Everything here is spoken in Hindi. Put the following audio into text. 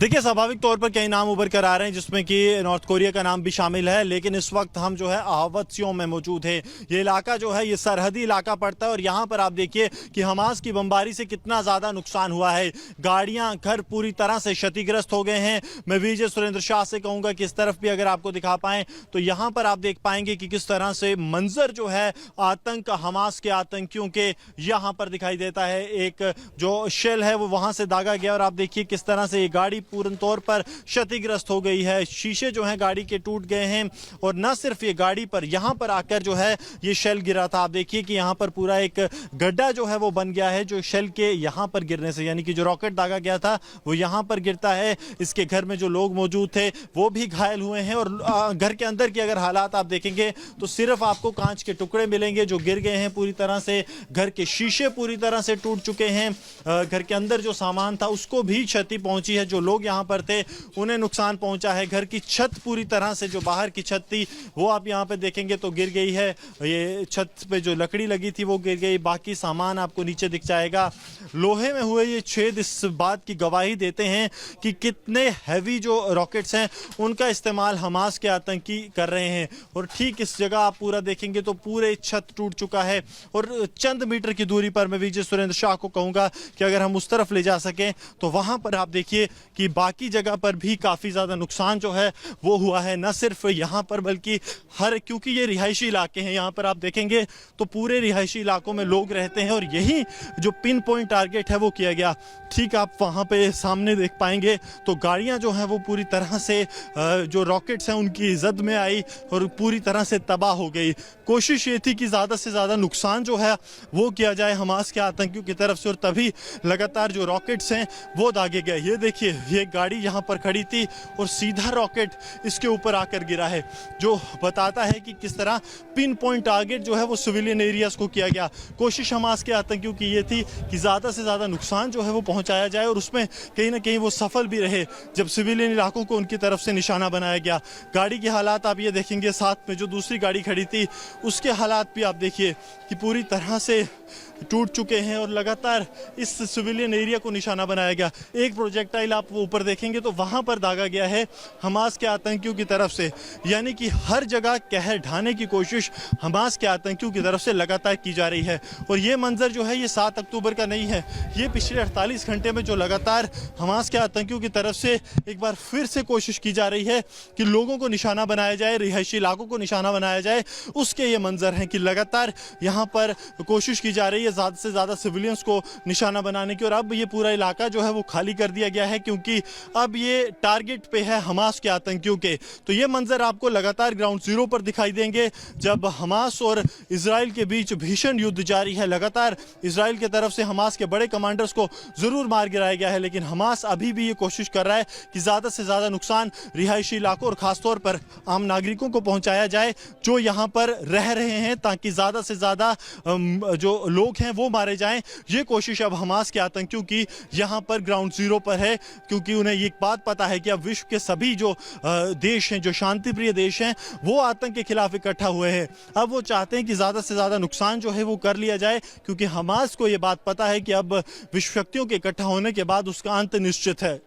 देखिए, स्वाभाविक तौर पर कई नाम उभर कर आ रहे हैं जिसमें कि नॉर्थ कोरिया का नाम भी शामिल है, लेकिन इस वक्त हम जो है आहवत्सियों में मौजूद हैं। ये इलाका जो है ये सरहदी इलाका पड़ता है और यहाँ पर आप देखिए कि हमास की बमबारी से कितना ज़्यादा नुकसान हुआ है। गाड़ियाँ, घर पूरी तरह से क्षतिग्रस्त हो गए हैं। मैं विजय सुरेंद्र शाह से कहूँगा कि इस तरफ भी अगर आपको दिखा पाएँ तो यहाँ पर आप देख पाएंगे कि किस तरह से मंजर जो है आतंक, हमास के आतंकियों के यहाँ पर दिखाई देता है। एक जो शेल है वो वहाँ से दागा गया और आप देखिए किस तरह से ये गाड़ी पूर्ण तौर पर क्षतिग्रस्त हो गई है। शीशे जो हैं गाड़ी के टूट गए हैं और न सिर्फ ये गाड़ी पर, यहाँ पर आकर जो है ये शेल गिरा था। आप देखिए कि यहाँ पर पूरा एक गड्ढा जो है वो बन गया है, जो शेल के यहाँ पर गिरने से, यानी कि जो रॉकेट दागा गया था वो यहाँ पर गिरता है। इसके घर में जो लोग मौजूद थे वो भी घायल हुए हैं और घर के अंदर की अगर हालात आप देखेंगे तो सिर्फ आपको कांच के टुकड़े मिलेंगे जो गिर गए हैं पूरी तरह से। घर के शीशे पूरी तरह से टूट चुके हैं। घर के अंदर जो सामान था उसको भी क्षति पहुंची है। जो लोग यहाँ पर थे उन्हें नुकसान पहुंचा है। घर की छत पूरी तरह से, जो बाहर की छत थी वो आप यहाँ पे देखेंगे तो गिर गई है। ये छत पे जो लकड़ी लगी थी वो गिर गई। बाकी सामान आपको नीचे दिख जाएगा। लोहे में हुए ये छेद इस बात की गवाही देते हैं कि कितने हैवी जो रॉकेट्स हैं उनका इस्तेमाल हमास के आतंकी कर रहे हैं। और ठीक इस जगह आप पूरा देखेंगे तो पूरे छत टूट चुका है और चंद मीटर की दूरी पर मैं विजय सुरेंद्र शाह को कहूँगा कि अगर हम उस तरफ ले जा सकें तो वहाँ पर आप देखिए कि बाकी जगह पर भी काफ़ी ज़्यादा नुकसान जो है वो हुआ है। न सिर्फ यहाँ पर बल्कि क्योंकि ये रिहायशी इलाके हैं, यहाँ पर आप देखेंगे तो पूरे रिहायशी इलाकों में लोग रहते हैं और यही जो पिन पॉइंट टारगेट है वो किया गया। ठीक आप वहाँ पे सामने देख पाएंगे तो गाड़ियाँ जो हैं वो पूरी तरह से जो रॉकेट्स हैं उनकी जद में आई और पूरी तरह से तबाह हो गई। कोशिश ये थी कि ज़्यादा से ज़्यादा नुकसान जो है वो किया जाए हमास के आतंकियों की तरफ से और तभी लगातार जो रॉकेट्स हैं वो दागे गए। ये देखिए, ये गाड़ी यहाँ पर खड़ी थी और सीधा रॉकेट इसके ऊपर आकर गिरा है, जो बताता है कि किस तरह पिन पॉइंट टारगेट जो है वो सिविलियन एरियाज को किया गया। कोशिश हमास के आतंकियों की ये थी कि ज़्यादा से ज़्यादा नुकसान जो है वो पहुँचाया जाए और उसमें कहीं ना कहीं वो सफल भी रहे जब सिविलियन इलाकों को उनकी तरफ से निशाना बनाया गया। गाड़ी के हालात आप ये देखेंगे, साथ में जो दूसरी गाड़ी खड़ी थी उसके हालात भी आप देखिए कि पूरी तरह से टूट चुके हैं और लगातार इस सिविलियन एरिया को निशाना बनाया गया। एक प्रोजेक्टाइल आप वो ऊपर देखेंगे तो वहाँ पर दागा गया है हमास के आतंकियों की तरफ से, यानी कि हर जगह कहर ढाने की कोशिश हमास के आतंकियों की तरफ से लगातार की जा रही है। और ये मंजर जो है ये 7 अक्टूबर का नहीं है, ये पिछले 48 घंटे में जो लगातार हमास के आतंकियों की तरफ से एक बार फिर से कोशिश की जा रही है कि लोगों को निशाना बनाया जाए, रिहायशी इलाकों को निशाना बनाया जाए, उसके ये मंजर हैं कि लगातार यहाँ पर कोशिश की जा रही है ज़्यादा से ज़्यादा सिविलियंस को निशाना बनाने की। और अब ये पूरा इलाका जो है वो खाली कर दिया गया है क्योंकि अब ये टारगेट पे है हमास के आतंकियों के। तो ये मंजर आपको लगातार ग्राउंड जीरो पर दिखाई देंगे जब हमास और इजराइल के बीच भीषण युद्ध जारी है। लगातार इजराइल की तरफ से हमास के बड़े कमांडर्स को ज़रूर मार गिराया गया है, लेकिन हमास अभी भी ये कोशिश कर रहा है कि ज़्यादा से ज़्यादा नुकसान रिहायशी इलाकों और ख़ासतौर पर आम नागरिकों को पहुँचाया जाए जो यहाँ पर रह रहे हैं, ताकि ज़्यादा से ज़्यादा जो लोग हैं वो मारे जाएं। ये कोशिश अब हमास के आतंकियों की यहाँ पर ग्राउंड जीरो पर है, क्योंकि उन्हें ये बात पता है कि अब विश्व के सभी जो देश हैं, जो शांतिप्रिय देश हैं, वो आतंक के खिलाफ इकट्ठा हुए हैं। अब वो चाहते हैं कि ज़्यादा से ज़्यादा नुकसान जो है वो कर लिया जाए, क्योंकि हमास को ये बात पता है कि अब विश्व शक्तियों के इकट्ठा होने के बाद उसका अंत निश्चित है।